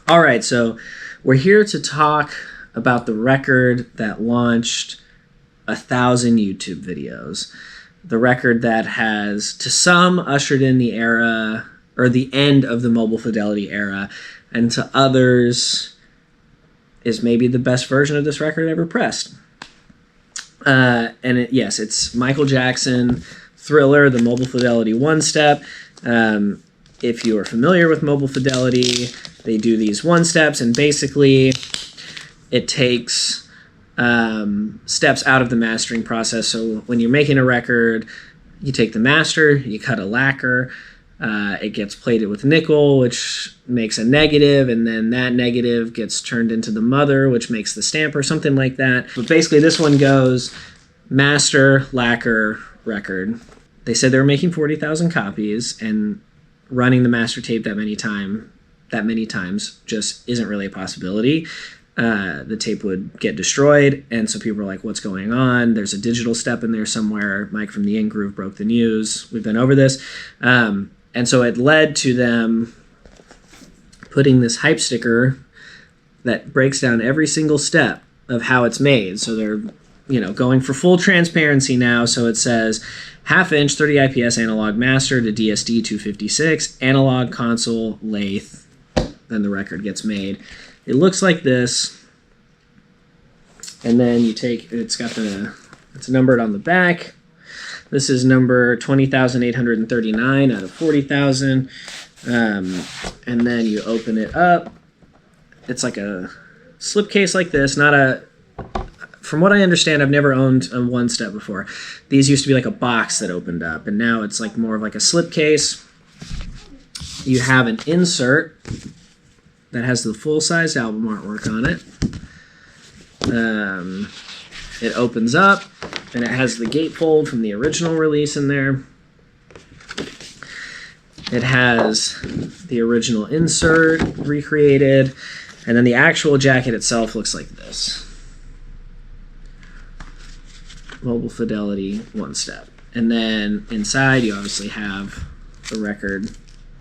All right, so we're here to talk about the record that launched 1,000 YouTube videos. The record that has, to some, ushered in the era, or the end of the mobile fidelity era, and to others is maybe the best version of this record ever pressed. Yes, it's Michael Jackson, Thriller, the mobile fidelity one-step. If you are familiar with mobile fidelity, they do these one-steps, and basically it takes steps out of the mastering process. So when you're making a record, you take the master, you cut a lacquer, it gets plated with nickel, which makes a negative, and then that negative gets turned into the mother, which makes the stamp or something like that. But basically this one goes master, lacquer, record. They said they were making 40,000 copies, and running the master tape that many times just isn't really a possibility. The tape would get destroyed, and so people were like, what's going on? There's a digital step in there somewhere. Mike from the In-Groove broke the news. We've been over this. And so it led to them putting this hype sticker that breaks down every single step of how it's made. So they're going for full transparency now. So it says half-inch 30 IPS analog master to DSD 256, analog console lathe. Then the record gets made. It looks like this, and then you take, it's numbered on the back. This is number 20,839 out of 40,000, and then you open it up. It's like a slipcase like this, from what I understand, I've never owned a one-step before. These used to be like a box that opened up, and now it's like more of like a slipcase. You have an insert that has the full-size album artwork on it. It opens up, and it has the gatefold from the original release in there. It has the original insert recreated, and then the actual jacket itself looks like this. Mobile fidelity one-step. And then inside you obviously have the record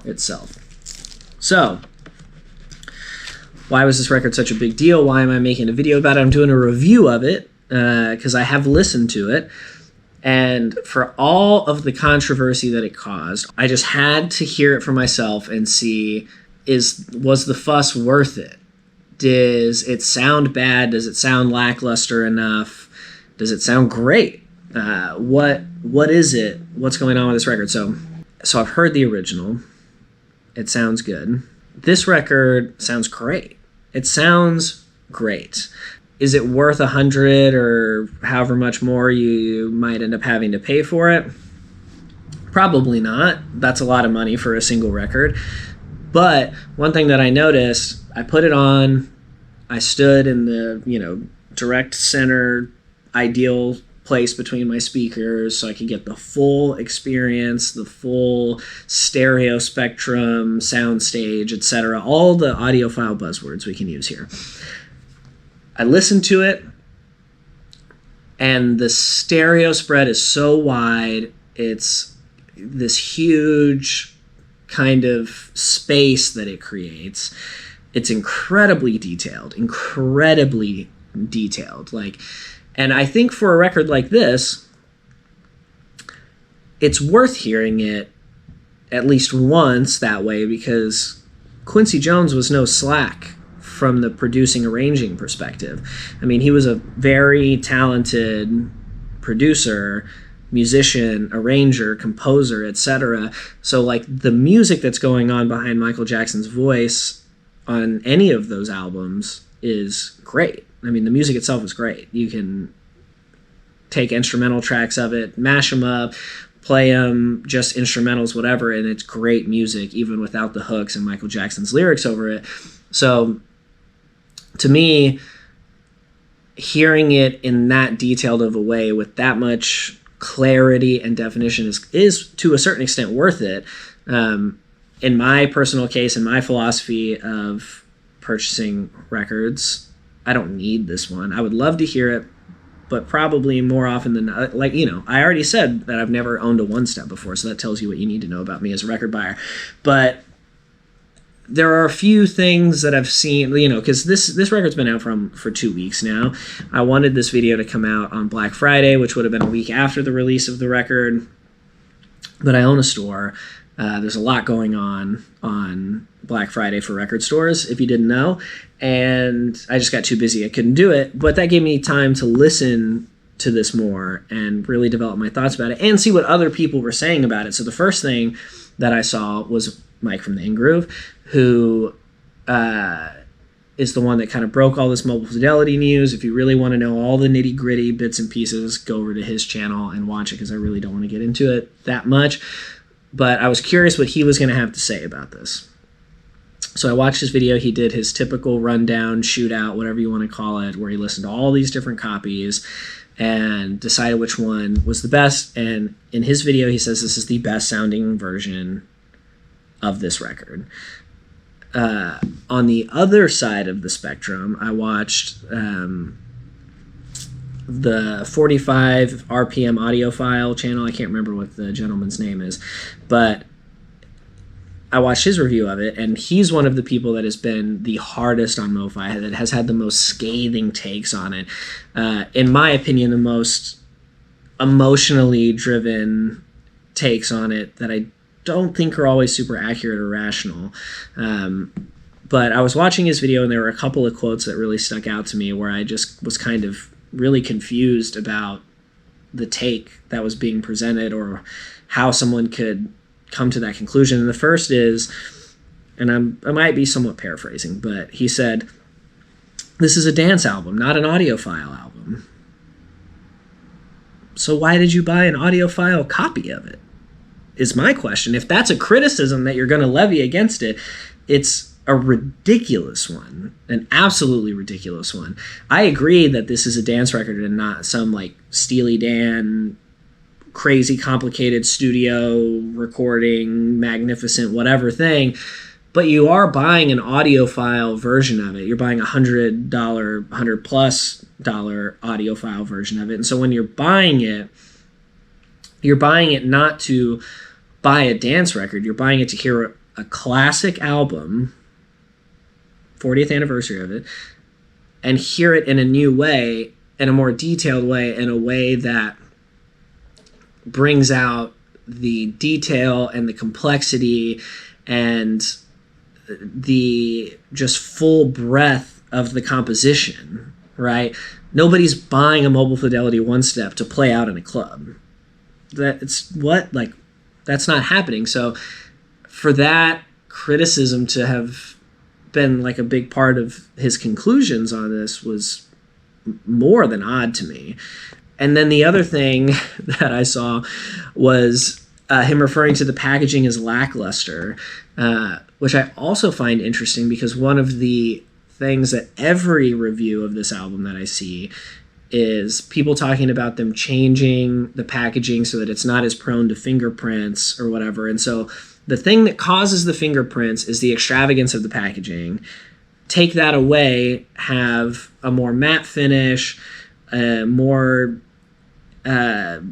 itself. So, why was this record such a big deal? Why am I making a video about it? I'm doing a review of it because I have listened to it. And for all of the controversy that it caused, I just had to hear it for myself and see, was the fuss worth it? Does it sound bad? Does it sound lackluster enough? Does it sound great? What is it? What's going on with this record? So I've heard the original. It sounds good. This record sounds great. It sounds great. Is it worth $100 or however much more you might end up having to pay for it? Probably not. That's a lot of money for a single record. But one thing that I noticed, I put it on, I stood in the, direct center, ideal place between my speakers so I could get the full experience, the full stereo spectrum, soundstage, etc. All the audiophile buzzwords we can use here. I listened to it, and the stereo spread is so wide. It's this huge kind of space that it creates. It's incredibly detailed. And I think for a record like this, it's worth hearing it at least once that way, because Quincy Jones was no slack from the producing, arranging perspective. I mean, he was a very talented producer, musician, arranger, composer, etc. So like the music that's going on behind Michael Jackson's voice on any of those albums is great. I mean, the music itself is great. You can take instrumental tracks of it, mash them up, play them, just instrumentals, whatever, and it's great music, even without the hooks and Michael Jackson's lyrics over it. So, to me, hearing it in that detailed of a way with that much clarity and definition is to a certain extent worth it. In my personal case, in my philosophy of purchasing records, I don't need this one. I would love to hear it, but probably more often than not, I already said that I've never owned a one-step before, so that tells you what you need to know about me as a record buyer. But there are a few things that I've seen, because this record's been out for 2 weeks now. I wanted this video to come out on Black Friday, which would have been a week after the release of the record. But I own a store. There's a lot going on Black Friday for record stores, if you didn't know. And I just got too busy. I couldn't do it. But that gave me time to listen to this more and really develop my thoughts about it and see what other people were saying about it. So the first thing that I saw was Mike from the InGroove, who is the one that kind of broke all this Mobile Fidelity news. If you really want to know all the nitty gritty bits and pieces, go over to his channel and watch it, because I really don't want to get into it that much. But I was curious what he was going to have to say about this. So I watched his video. He did his typical rundown, shootout, whatever you want to call it, where he listened to all these different copies and decided which one was the best. And in his video, he says this is the best sounding version of this record. On the other side of the spectrum, I watched the 45 RPM audiophile channel. I can't remember what the gentleman's name is, but I watched his review of it, and he's one of the people that has been the hardest on MoFi, that has had the most scathing takes on it. In my opinion, the most emotionally driven takes on it that I don't think are always super accurate or rational. But I was watching his video, and there were a couple of quotes that really stuck out to me where I just was kind of really confused about the take that was being presented or how someone could come to that conclusion. And the first is, and I might be somewhat paraphrasing, but he said, "This is a dance album, not an audiophile album. So why did you buy an audiophile copy of it?" is my question. If that's a criticism that you're going to levy against it, it's a ridiculous one, an absolutely ridiculous one. I agree that this is a dance record and not some like Steely Dan, crazy complicated studio recording, magnificent whatever thing, but you are buying an audiophile version of it. You're buying $100, $100+ audiophile version of it. And so when you're buying it not to buy a dance record. You're buying it to hear a classic album, 40th anniversary of it, and hear it in a new way, in a more detailed way, in a way that brings out the detail and the complexity and the just full breadth of the composition, right? Nobody's buying a Mobile Fidelity one-step to play out in a club. That's not happening. So for that criticism to have been like a big part of his conclusions on this was more than odd to me. And then the other thing that I saw was him referring to the packaging as lackluster, which I also find interesting because one of the things that every review of this album that I see is people talking about them changing the packaging so that it's not as prone to fingerprints or whatever. And so the thing that causes the fingerprints is the extravagance of the packaging. Take that away, have a more matte finish, a more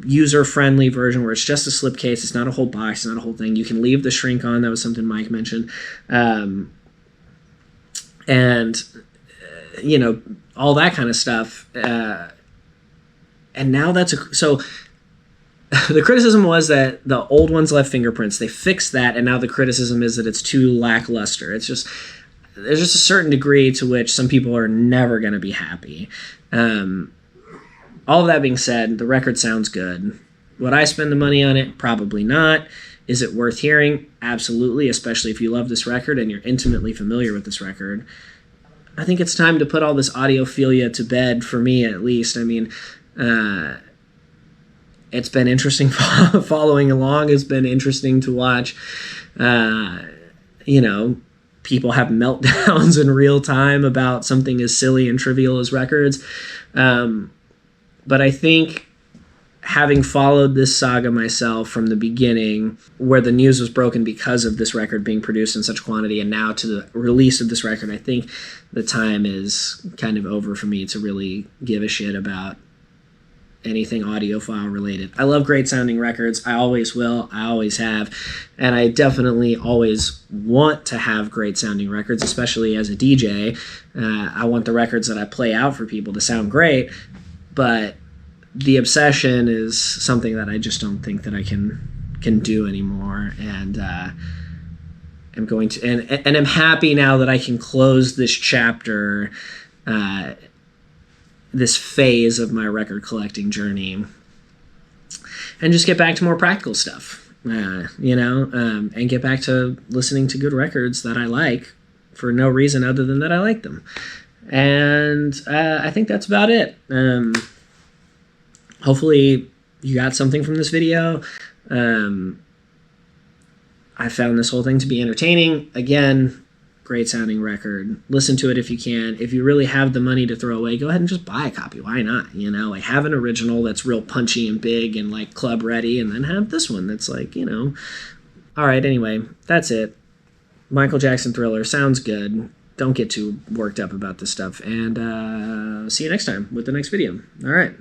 user-friendly version where it's just a slipcase. It's not a whole box, it's not a whole thing. You can leave the shrink on. That was something Mike mentioned. All that kind of stuff. And now so the criticism was that the old ones left fingerprints. They fixed that, and now the criticism is that it's too lackluster. There's just a certain degree to which some people are never going to be happy. All of that being said, the record sounds good. Would I spend the money on it? Probably not. Is it worth hearing? Absolutely, especially if you love this record and you're intimately familiar with this record. I think it's time to put all this audiophilia to bed, for me at least. I mean, it's been interesting following along. It's been interesting to watch, people have meltdowns in real time about something as silly and trivial as records. But I think having followed this saga myself from the beginning, where the news was broken because of this record being produced in such quantity, and now to the release of this record, I think the time is kind of over for me to really give a shit about anything audiophile related. I love great sounding records. I always will. I always have. And I definitely always want to have great sounding records, especially as a DJ. I want the records that I play out for people to sound great, but the obsession is something that I just don't think that I can do anymore. And I'm going to, and I'm happy now that I can close this chapter, this phase of my record collecting journey, and just get back to more practical stuff, and get back to listening to good records that I like for no reason other than that I like them. And I think that's about it. Hopefully you got something from this video. I found this whole thing to be entertaining. Again, great sounding record. Listen to it if you can. If you really have the money to throw away, go ahead and just buy a copy. Why not? Like have an original that's real punchy and big and like club ready, and then have this one that's like, All right, anyway, that's it. Michael Jackson Thriller sounds good. Don't get too worked up about this stuff. And see you next time with the next video. All right.